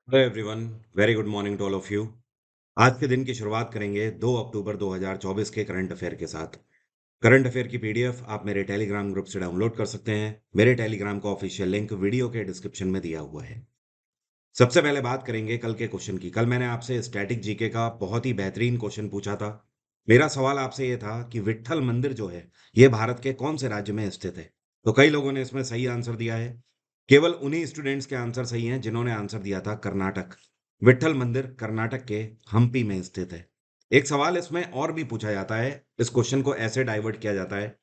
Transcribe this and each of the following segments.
Hello everyone. Very good morning to all of you. आज के दिन की शुरुआत करेंगे 2 अक्टूबर 2024 के करंट अफेयर के साथ। करंट अफेयर की पीडीएफ आप मेरे टेलीग्राम ग्रुप से डाउनलोड कर सकते हैं। मेरे टेलीग्राम का ऑफिशियल लिंक वीडियो के डिस्क्रिप्शन में दिया हुआ है। सबसे पहले बात करेंगे कल के क्वेश्चन की। कल मैंने आपसे स्टैटिक जीके का बहुत ही बेहतरीन क्वेश्चन पूछा था। मेरा सवाल आपसे ये था कि विट्ठल मंदिर जो है ये भारत के कौन से राज्य में स्थित है। तो कई लोगों ने इसमें सही आंसर दिया है। केवल उन्हीं स्टूडेंट्स के आंसर सही हैं जिन्होंने आंसर दिया था कर्नाटक। विट्ठल मंदिर कर्नाटक के हम्पी में स्थित है। एक सवाल इसमें और भी पूछा जाता है। इस क्वेश्चन को ऐसे डाइवर्ट किया जाता है।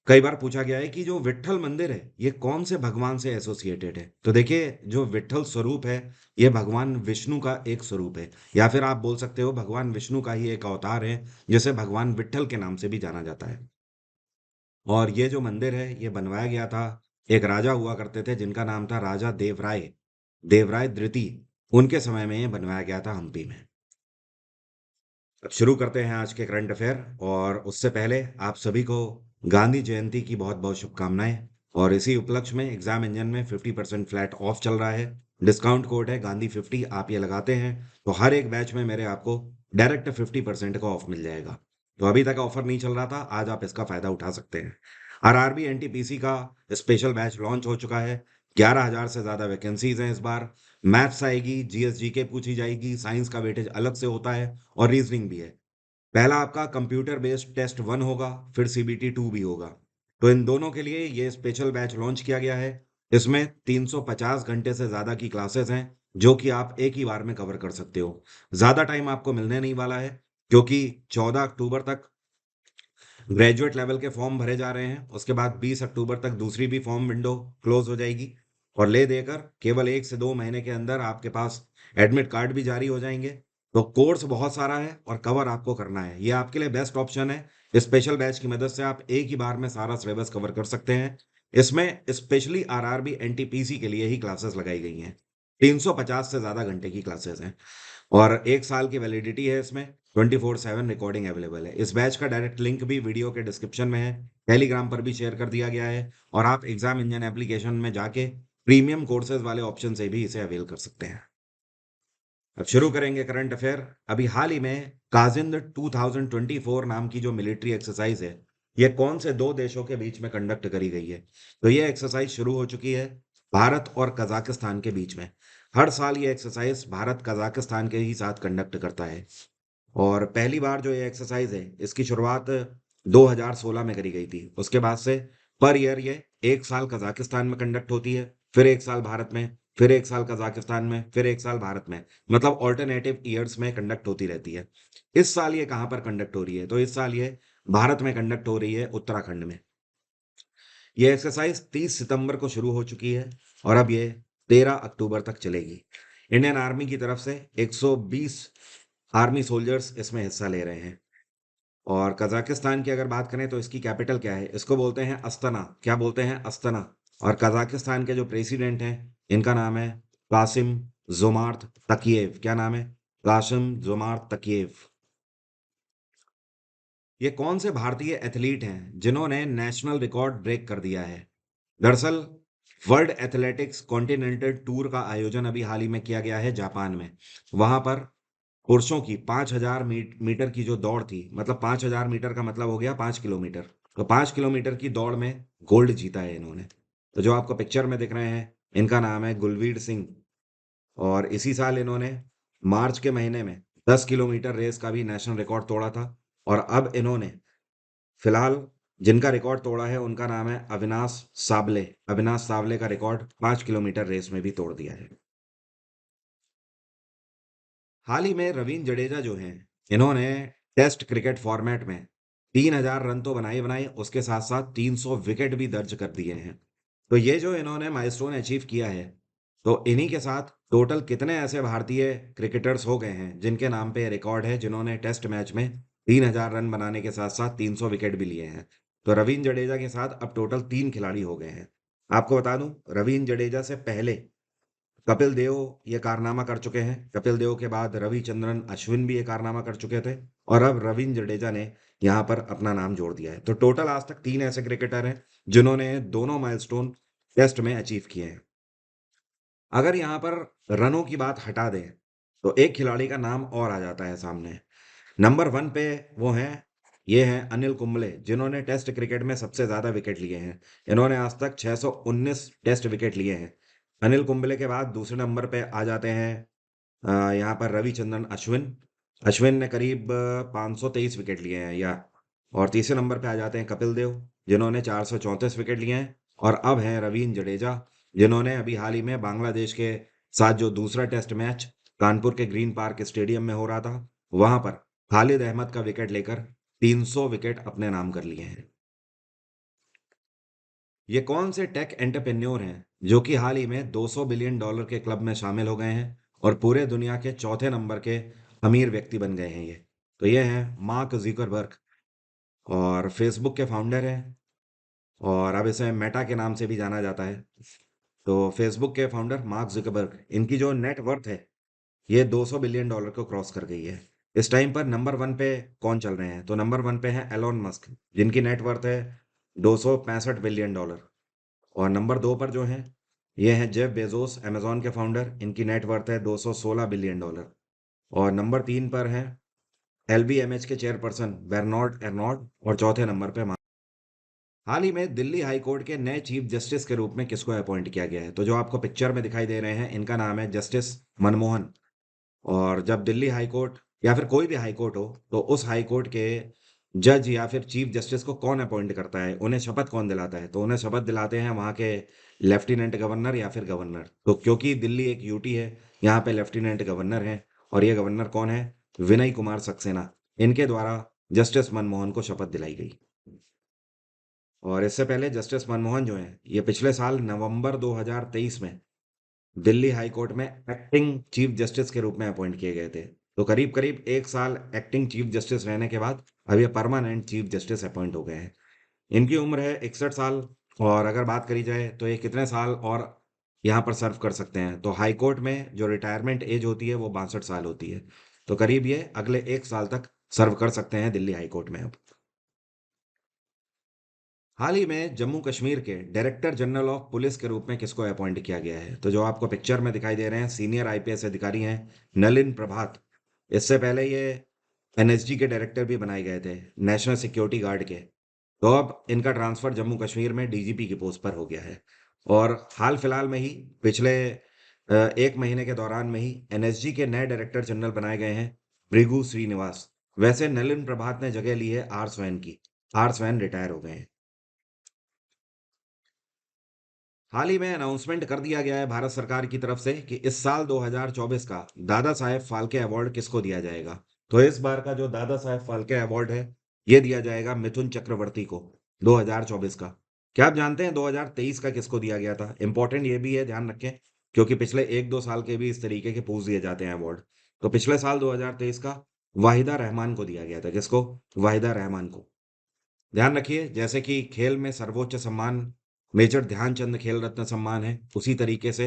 कई बार पूछा गया है कि जो विट्ठल मंदिर है ये कौन से भगवान से एसोसिएटेड है। तो देखिए, जो विट्ठल स्वरूप है ये भगवान विष्णु का एक स्वरूप है, या फिर आप बोल सकते हो भगवान विष्णु का ही एक अवतार है जिसे भगवान विट्ठल के नाम से भी जाना जाता है। और ये जो मंदिर है ये बनवाया गया था। एक राजा हुआ करते थे जिनका नाम था राजा देवराय, देवराय द्वितीय। उनके समय में ये बनवाया गया था हम्पी में। अब शुरू करते हैं आज के करंट अफेयर, और उससे पहले आप सभी को गांधी जयंती की बहुत बहुत शुभकामनाएं। और इसी उपलक्ष्य में एग्जाम इंजन में 50% फ्लैट ऑफ चल रहा है। डिस्काउंट कोड है गांधी 50। आप ये लगाते हैं तो हर एक बैच में मेरे आपको डायरेक्ट 50% का ऑफ मिल जाएगा। तो अभी तक ऑफर नहीं चल रहा था, आज आप इसका फायदा उठा सकते हैं। आरआरबी एनटीपीसी का स्पेशल बैच लॉन्च हो चुका है। 11,000 से ज्यादा वैकेंसीज हैं इस बार। मैथ्स आएगी, जीएसजी के पूछी जाएगी, साइंस का वेटेज अलग से होता है और रीजनिंग भी है। पहला आपका कंप्यूटर बेस्ड टेस्ट 1 होगा, फिर सीबीटी 2 भी होगा। तो इन दोनों के लिए ये स्पेशल बैच लॉन्च किया गया है। इसमें 350 घंटे से ज्यादा की क्लासेस हैं जो कि आप एक ही बार में कवर कर सकते हो। ज्यादा टाइम आपको मिलने नहीं वाला है, क्योंकि 14 अक्टूबर तक ग्रेजुएट लेवल के फॉर्म भरे जा रहे हैं। उसके बाद 20 अक्टूबर तक दूसरी भी फॉर्म विंडो क्लोज हो जाएगी, और ले देकर केवल 1 से 2 महीने के अंदर आपके पास एडमिट कार्ड भी जारी हो जाएंगे। तो कोर्स बहुत सारा है और कवर आपको करना है, ये आपके लिए बेस्ट ऑप्शन है। स्पेशल बैच की मदद से आप एक ही बार में सारा सिलेबस कवर कर सकते हैं। इसमें स्पेशली आरआरबी एनटीपीसी के लिए ही क्लासेस लगाई गई हैं। 350 से ज्यादा घंटे की क्लासेस हैं, और 1 साल की वैलिडिटी है इसमें। 24/7 रिकॉर्डिंग अवेलेबल है। इस बैच का डायरेक्ट लिंक भी वीडियो के डिस्क्रिप्शन में है। टेलीग्राम पर भी शेयर कर दिया गया है, और आप एग्जाम इंजन एप्लीकेशन में जाके प्रीमियम कोर्सेज वाले ऑप्शन से भी इसे अवेल कर सकते हैं। अब शुरू करेंगे करंट अफेयर। अभी हाल ही में काजिंद 2024 नाम की जो मिलिट्री एक्सरसाइज है ये कौन से दो देशों के बीच में कंडक्ट करी गई है। तो ये एक्सरसाइज शुरू हो चुकी है भारत और कजाकिस्तान के बीच में। हर साल ये एक्सरसाइज भारत कजाकिस्तान के ही साथ कंडक्ट करता है। और पहली बार जो ये एक्सरसाइज है इसकी शुरुआत 2016 में करी गई थी। उसके बाद से पर ईयर ये 1 साल कजाकिस्तान में कंडक्ट होती है, फिर 1 साल भारत में, फिर 1 साल कजाकिस्तान में, फिर 1 साल भारत में। मतलब ऑल्टरनेटिव ईयर्स में कंडक्ट होती रहती है। इस साल ये कहाँ पर कंडक्ट हो रही है, तो इस साल ये भारत में कंडक्ट हो रही है, उत्तराखंड में। ये एक्सरसाइज 30 सितंबर को शुरू हो चुकी है, और अब ये 13 अक्टूबर तक चलेगी। इंडियन आर्मी की तरफ से 120 आर्मी सोल्जर्स इसमें हिस्सा ले रहे हैं। और कजाकिस्तान की अगर बात करें तो इसकी कैपिटल क्या है, इसको बोलते हैं अस्ताना। क्या बोलते हैं? अस्ताना। और कजाकिस्तान के जो प्रेसिडेंट हैं इनका नाम है कासिम जोमार्थ तकिएव। क्या नाम है? कासिम जोमार्थ तकिएव। ये कौन से भारतीय एथलीट हैं जिन्होंने नेशनल रिकॉर्ड ब्रेक कर दिया है? दरअसल वर्ल्ड एथलेटिक्स कॉन्टिनेंटल टूर का आयोजन अभी हाल ही में किया गया है जापान में। वहां पर पुरुषों की 5,000 मीटर की जो दौड़ थी, मतलब 5,000 मीटर का मतलब हो गया 5 किलोमीटर। तो 5 किलोमीटर की दौड़ में गोल्ड जीता है इन्होंने। तो जो आपको पिक्चर में दिख रहे हैं इनका नाम है गुलवीर सिंह। और इसी साल इन्होंने मार्च के महीने में 10 किलोमीटर रेस का भी नेशनल रिकॉर्ड तोड़ा था। और अब इन्होंने फिलहाल जिनका रिकॉर्ड तोड़ा है उनका नाम है अविनाश साबले। अविनाश साबले का रिकॉर्ड 5 किलोमीटर रेस में भी तोड़ दिया है। हाल ही में रवींद्र जडेजा जो हैं इन्होंने टेस्ट क्रिकेट फॉर्मेट में 3,000 रन तो बनाए बनाए, उसके साथ साथ 300 विकेट भी दर्ज कर दिए हैं। तो ये जो इन्होंने माइलस्टोन अचीव किया है, तो इन्हीं के साथ टोटल कितने ऐसे भारतीय क्रिकेटर्स हो गए हैं जिनके नाम पे रिकॉर्ड है जिन्होंने टेस्ट मैच में 3,000 रन बनाने के साथ साथ 300 विकेट भी लिए हैं। तो रवींद्र जडेजा के साथ अब टोटल 3 खिलाड़ी हो गए हैं। आपको बता दूं, रवींद्र जडेजा से पहले कपिल देव ये कारनामा कर चुके हैं। कपिल देव के बाद रविचंद्रन अश्विन भी ये कारनामा कर चुके थे, और अब रविंद्र जडेजा ने यहाँ पर अपना नाम जोड़ दिया है। तो टोटल आज तक 3 ऐसे क्रिकेटर हैं जिन्होंने दोनों माइलस्टोन टेस्ट में अचीव किए हैं। अगर यहाँ पर रनों की बात हटा दें, तो एक खिलाड़ी का नाम और आ जाता है सामने। नंबर 1 पे वो हैं, ये हैं अनिल कुंबले, जिन्होंने टेस्ट क्रिकेट में सबसे ज़्यादा विकेट लिए हैं। इन्होंने आज तक 619 टेस्ट विकेट लिए हैं। अनिल कुंबले के बाद दूसरे नंबर पे आ जाते हैं यहाँ पर रविचंद्रन अश्विन। अश्विन ने करीब 523 विकेट लिए हैं या और तीसरे नंबर पे आ जाते हैं कपिल देव, जिन्होंने 434 विकेट लिए हैं। और अब हैं रवींद्र जडेजा, जिन्होंने अभी हाल ही में बांग्लादेश के साथ जो दूसरा टेस्ट मैच कानपुर के ग्रीन पार्क स्टेडियम में हो रहा था, वहां पर खालिद अहमद का विकेट लेकर 300 विकेट अपने नाम कर लिए हैं। ये कौन से टेक एंटरप्रेन्योर हैं जो कि हाल ही में $200 बिलियन के क्लब में शामिल हो गए हैं और पूरे दुनिया के चौथे नंबर के अमीर व्यक्ति बन गए हैं ये? तो ये हैं मार्क जुकरबर्ग, और फेसबुक के फाउंडर हैं, और अब इसे मेटा के नाम से भी जाना जाता है। तो फेसबुक के फाउंडर मार्क जुकरबर्ग, इनकी जो नेट वर्थ है ये $200 बिलियन को क्रॉस कर गई है। इस टाइम पर नंबर 1 पे कौन चल रहे हैं? तो नंबर 1 पे है एलोन मस्क, जिनकी नेट वर्थ है $265 बिलियन। और नंबर 2 पर जो हैं, ये हैं जेफ बेजोस, अमेज़न के फाउंडर, इनकी नेट वर्थ है $216 बिलियन। और नंबर 3 पर हैं एलबीएमएच के चेयरपर्सन बेर्नार्ड एर्नोट, और चौथे नंबर पे हाल ही में दिल्ली हाई कोर्ट के नए चीफ जस्टिस के रूप में किसको अपॉइंट किया गया है? तो जो आपको पिक्चर में दिखाई दे रहे हैं, इनका नाम है जस्टिस मनमोहन। और जब दिल्ली हाई कोर्ट या फिर कोई भी हाई कोर्ट हो, तो उस हाई कोर्ट के जज या फिर चीफ जस्टिस को कौन अपॉइंट करता है, उन्हें शपथ कौन दिलाता है? तो उन्हें शपथ दिलाते हैं वहाँ के लेफ्टिनेंट गवर्नर या फिर गवर्नर। तो क्योंकि दिल्ली एक यूटी है, यहाँ पे लेफ्टिनेंट गवर्नर है, और ये गवर्नर कौन है? विनय कुमार सक्सेना। इनके द्वारा जस्टिस मनमोहन को शपथ दिलाई गई। और इससे पहले जस्टिस मनमोहन जो हैं, ये पिछले साल नवंबर 2023 में दिल्ली हाई कोर्ट में एक्टिंग चीफ जस्टिस के रूप में अपॉइंट किए गए थे। तो करीब करीब 1 साल एक्टिंग चीफ जस्टिस रहने के बाद अब ये परमानेंट चीफ जस्टिस अपॉइंट हो गए हैं। इनकी उम्र है 61 साल। और अगर बात करी जाए तो ये कितने साल और यहाँ पर सर्व कर सकते हैं, तो हाई कोर्ट में जो रिटायरमेंट एज होती है वो 62 साल होती है। तो करीब ये अगले 1 साल तक सर्व कर सकते हैं दिल्ली हाई कोर्ट में अब। हाल ही में जम्मू कश्मीर के डायरेक्टर जनरल ऑफ पुलिस के रूप में किसको अपॉइंट किया गया है? तो जो आपको पिक्चर में दिखाई दे रहे हैं, सीनियर आईपीएस अधिकारी हैं नलिन प्रभात। इससे पहले ये एनएसजी के डायरेक्टर भी बनाए गए थे, नेशनल सिक्योरिटी गार्ड के। तो अब इनका ट्रांसफर जम्मू कश्मीर में डीजीपी की पोस्ट पर हो गया है। और हाल फिलहाल में ही पिछले 1 महीने के दौरान में ही एनएसजी के नए डायरेक्टर जनरल बनाए गए हैं भृगु श्रीनिवास। वैसे नलिन प्रभात ने जगह ली है आर स्वैन की। आर स्वैन रिटायर हो गए हैं। हाल ही में अनाउंसमेंट कर दिया गया है भारत सरकार की तरफ से कि इस साल 2024 का दादा साहेब फाल्के अवार्ड किसको दिया जाएगा। तो इस बार का जो दादा साहेब फाल्के अवार्ड है, ये दिया जाएगा मिथुन चक्रवर्ती को 2024 का। क्या आप जानते हैं 2023 का किसको दिया गया था? इंपॉर्टेंट ये भी है, ध्यान रखें, क्योंकि पिछले 1-2 साल के भी इस तरीके के पूछ दिए जाते हैं अवार्ड। तो पिछले साल 2023 का वाहिदा रहमान को दिया गया था। किसको? वाहिदा रहमान को। ध्यान रखिए, जैसे कि खेल में सर्वोच्च सम्मान मेजर ध्यानचंद खेल रत्न सम्मान है, उसी तरीके से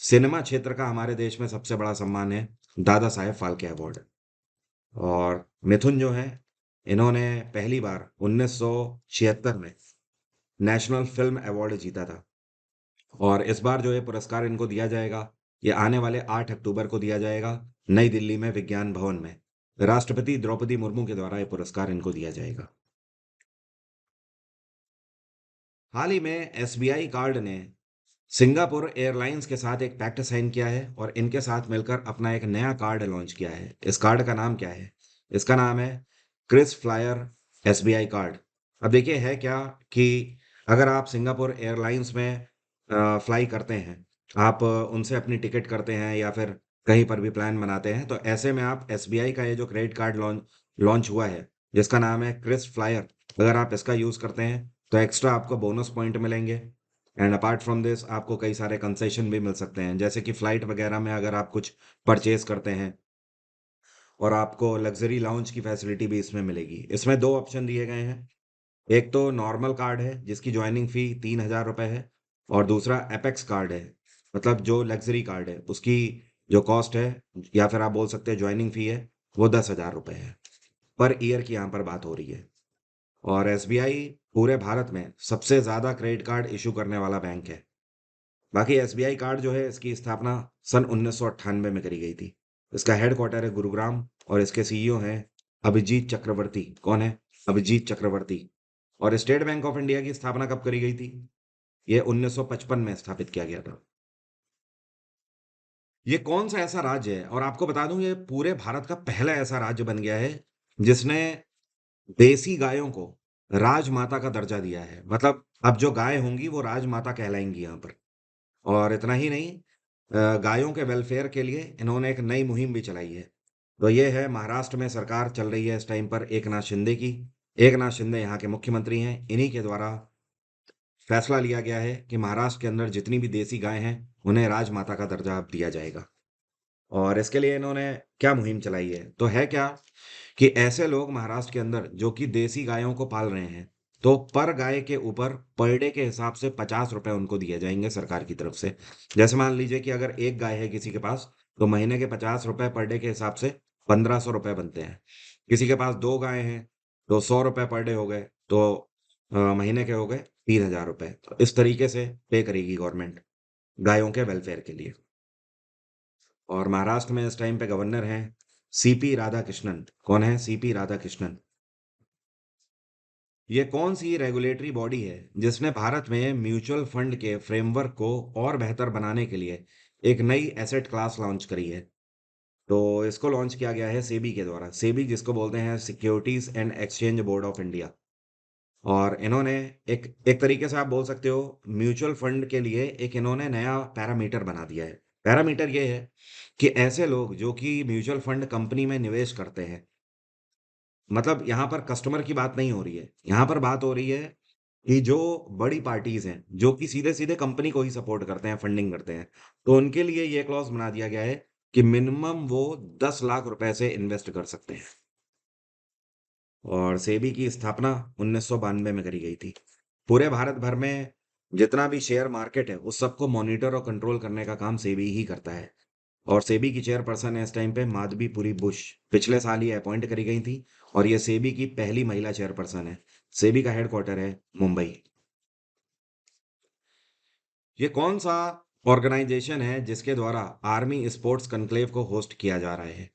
सिनेमा क्षेत्र का हमारे देश में सबसे बड़ा सम्मान है दादा साहेब फाल्के अवार्ड। और मिथुन जो है, इन्होंने पहली बार 1976 में नेशनल फिल्म अवार्ड जीता था। और इस बार जो ये पुरस्कार इनको दिया जाएगा, ये आने वाले 8 अक्टूबर को दिया जाएगा नई दिल्ली में विज्ञान भवन में। राष्ट्रपति द्रौपदी मुर्मू के द्वारा ये पुरस्कार इनको दिया जाएगा। हाल ही में एसबीआई कार्ड ने सिंगापुर एयरलाइंस के साथ एक पैक्ट साइन किया है और इनके साथ मिलकर अपना एक नया कार्ड लॉन्च किया है। इस कार्ड का नाम क्या है? इसका नाम है क्रिस फ्लायर एसबीआई कार्ड। अब देखिए है क्या कि अगर आप सिंगापुर एयरलाइंस में फ्लाई करते हैं, आप उनसे अपनी टिकट करते हैं या फिर कहीं पर भी प्लान बनाते हैं, तो ऐसे में आप एसबीआई का ये जो क्रेडिट कार्ड लॉन्च लॉन्च हुआ है, जिसका नाम है क्रिस फ्लायर, अगर आप इसका यूज़ करते हैं तो एक्स्ट्रा आपको बोनस पॉइंट मिलेंगे। एंड अपार्ट फ्रॉम दिस आपको कई सारे कंसेशन भी मिल सकते हैं, जैसे कि फ्लाइट वगैरह में अगर आप कुछ परचेज करते हैं, और आपको लग्जरी लाउंज की फैसिलिटी भी इसमें मिलेगी। इसमें दो ऑप्शन दिए गए हैं। एक तो नॉर्मल कार्ड है जिसकी ज्वाइनिंग फ़ी ₹3000 है, और दूसरा एपेक्स कार्ड है, मतलब जो लग्जरी कार्ड है उसकी जो कॉस्ट है या फिर आप बोल सकते हैं ज्वाइनिंग फ़ी है, वो ₹10,000 है। पर ईयर की यहाँ पर बात हो रही है। और एसबीआई पूरे भारत में सबसे ज़्यादा क्रेडिट कार्ड इशू करने वाला बैंक है। बाकी एसबीआई कार्ड जो है इसकी स्थापना सन 1998 में करी गई थी। इसका हेडक्वार्टर है गुरुग्राम और इसके सीईओ हैं अभिजीत चक्रवर्ती। कौन है? अभिजीत चक्रवर्ती। और स्टेट बैंक ऑफ इंडिया की स्थापना कब करी गई थी? ये 1955 में स्थापित किया गया था। ये कौन सा ऐसा राज्य है, और आपको बता दूं ये पूरे भारत का पहला ऐसा राज्य बन गया है जिसने देसी गायों को राजमाता का दर्जा दिया है। मतलब अब जो गाय होंगी वो राजमाता कहलाएंगी यहाँ पर। और इतना ही नहीं, गायों के वेलफेयर के लिए इन्होंने एक नई मुहिम भी चलाई है। तो ये है, महाराष्ट्र में सरकार चल रही है इस टाइम पर एकनाथ शिंदे की। एकनाथ शिंदे यहाँ के मुख्यमंत्री हैं। इन्हीं के द्वारा फैसला लिया गया है कि महाराष्ट्र के अंदर जितनी भी देसी गाय हैं उन्हें राजमाता का दर्जा अब दिया जाएगा। और इसके लिए इन्होंने क्या मुहिम चलाई है, तो है क्या कि ऐसे लोग महाराष्ट्र के अंदर जो कि देसी गायों को पाल रहे हैं, तो पर गाय के ऊपर पर डे के हिसाब से 50 रुपए उनको दिए जाएंगे सरकार की तरफ से। जैसे मान लीजिए कि अगर एक गाय है किसी के पास, तो महीने के 50 रुपए पर डे के हिसाब से 1500 रुपए बनते हैं। किसी के पास दो गाय हैं तो 100 रुपए पर डे हो गए, तो महीने के हो गए 3000 रुपए। तो इस तरीके से पे करेगी गवर्नमेंट गायों के वेलफेयर के लिए। और महाराष्ट्र में इस टाइम पे गवर्नर हैं सीपी राधाकृष्णन। कौन है? सीपी राधाकृष्णन। ये कौन सी रेगुलेटरी बॉडी है जिसने भारत में म्यूचुअल फंड के फ्रेमवर्क को और बेहतर बनाने के लिए एक नई एसेट क्लास लॉन्च करी है? तो इसको लॉन्च किया गया है सेबी के द्वारा। सेबी जिसको बोलते हैं securities and exchange board of India. और इन्होंने एक एक तरीके से आप बोल सकते हो म्यूचुअल फंड के लिए एक इन्होंने नया पैरामीटर बना दिया है। पैरामीटर ये है कि ऐसे लोग जो कि म्यूचुअल फंड कंपनी में निवेश करते हैं, मतलब यहाँ पर कस्टमर की बात नहीं हो रही है, यहाँ पर बात हो रही है कि जो बड़ी पार्टीज हैं जो कि सीधे सीधे कंपनी को ही सपोर्ट करते हैं, फंडिंग करते हैं, तो उनके लिए ये क्लॉज बना दिया गया है कि मिनिमम वो 10 लाख रुपए से इन्वेस्ट कर सकते हैं। और सेबी की स्थापना 1992 में करी गई थी। पूरे भारत भर में जितना भी शेयर मार्केट है उस सबको मॉनिटर और कंट्रोल करने का काम सेबी ही करता है। और सेबी की चेयरपर्सन है इस टाइम पे माधवी बुश। पिछले साल ये अपॉइंट करी गई थी और ये सेबी की पहली महिला चेयरपर्सन है। सेबी का हेडक्वार्टर है मुंबई। ये कौन सा ऑर्गेनाइजेशन है जिसके द्वारा आर्मी स्पोर्ट्स कन्क्लेव को होस्ट किया जा रहा है?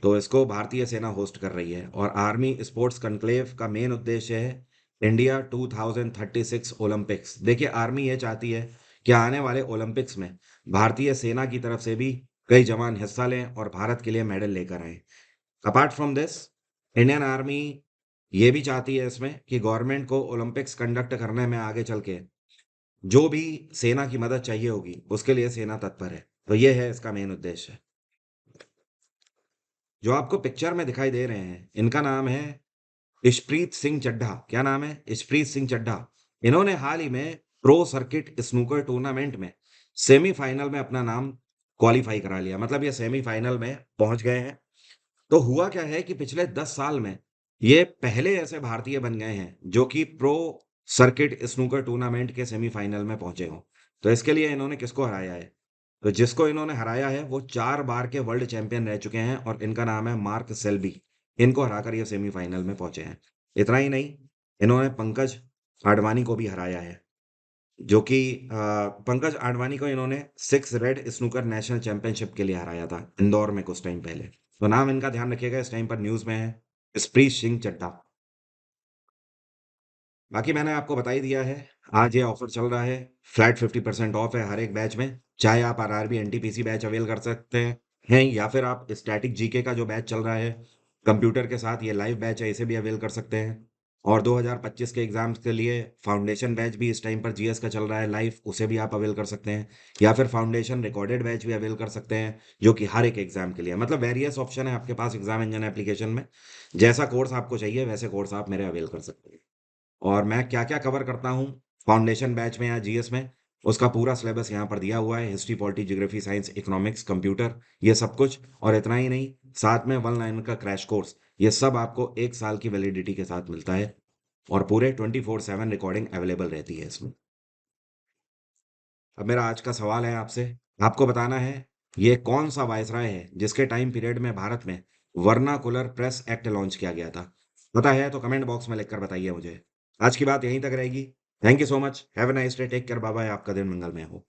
तो इसको भारतीय सेना होस्ट कर रही है। और आर्मी स्पोर्ट्स कन्क्लेव का मेन उद्देश्य है इंडिया 2036 ओलंपिक्स। देखिए, आर्मी ये चाहती है कि आने वाले ओलंपिक्स में भारतीय सेना की तरफ से भी कई जवान हिस्सा लें और भारत के लिए मेडल लेकर आए। Apart from this, Indian army ये भी चाहती है इसमें कि गवर्नमेंट को ओलंपिक्स कंडक्ट करने में आगे चल के जो भी सेना की मदद चाहिए होगी उसके लिए सेना तत्पर है। तो ये है इसका मेन उद्देश्य। जो आपको पिक्चर में दिखाई दे रहे हैं इनका नाम है इशप्रीत सिंह चड्ढा। क्या नाम है? इशप्रीत सिंह चड्ढा। इन्होंने हाल ही में प्रो सर्किट स्नूकर टूर्नामेंट में सेमीफाइनल में अपना नाम क्वालिफाई करा लिया। मतलब ये सेमीफाइनल में पहुंच गए हैं। तो हुआ क्या है कि पिछले 10 साल में ये पहले ऐसे भारतीय बन गए हैं जो कि प्रो सर्किट स्नूकर टूर्नामेंट के सेमीफाइनल में पहुंचे हों। तो इसके लिए इन्होंने किसको हराया है? तो जिसको इन्होंने हराया है वो 4 बार के वर्ल्ड चैंपियन रह चुके हैं और इनका नाम है मार्क सेल्बी। इनको हराकर ये सेमीफाइनल में पहुंचे हैं। इतना ही नहीं, इन्होंने पंकज आडवाणी को भी हराया है, जो कि पंकज आडवाणी को इन्होंने 6 रेड स्नूकर नेशनल चैंपियनशिप के लिए हराया था इंदौर में कुछ टाइम पहले। तो नाम इनका ध्यान रखिएगा, इस टाइम पर न्यूज में है स्प्रीत सिंह चड्ढा। बाकी मैंने आपको बता ही दिया है, आज ये ऑफर चल रहा है। फ्लैट 50% ऑफ है हर एक बैच में। चाहे आप आरआरबी एनटीपीसी बैच अवेल कर सकते हैं या फिर आप स्टैटिक जीके का जो बैच चल रहा है कंप्यूटर के साथ, ये लाइव बैच है, इसे भी अवेल कर सकते हैं। और 2025 के एग्जाम्स के लिए फाउंडेशन बैच भी इस टाइम पर जीएस का चल रहा है लाइव, उसे भी आप अवेल कर सकते हैं। या फिर फाउंडेशन रिकॉर्डेड बैच भी अवेल कर सकते हैं जो कि हर एक एग्जाम के लिए, मतलब वेरियस ऑप्शन है आपके पास एग्जाम इंजन एप्लीकेशन में। जैसा कोर्स आपको चाहिए वैसे कोर्स आप मेरे अवेल कर सकते हैं। और मैं क्या-क्या कवर करता हूँ फाउंडेशन बैच में या जीएस में, उसका पूरा सिलेबस यहाँ पर दिया हुआ है। History, polity, geography, science, economics, computer, ये सब कुछ। और इतना ही नहीं, साथ में 1 लाइन का क्रैश कोर्स, ये सब आपको 1 साल की वैलिडिटी के साथ मिलता है। और पूरे 24/7 रिकॉर्डिंग अवेलेबल रहती है इसमें। अब मेरा आज का सवाल है आपसे, आपको बताना है ये कौन सा वायसराय है जिसके टाइम पीरियड में भारत में वर्नाकुलर प्रेस एक्ट लॉन्च किया गया था? पता है तो कमेंट बॉक्स में लिखकर बताइए मुझे। आज की बात यहीं तक रहेगी। Thank you so much. Have a nice day. Take care. Bye bye. आपका दिन मंगलमय हो।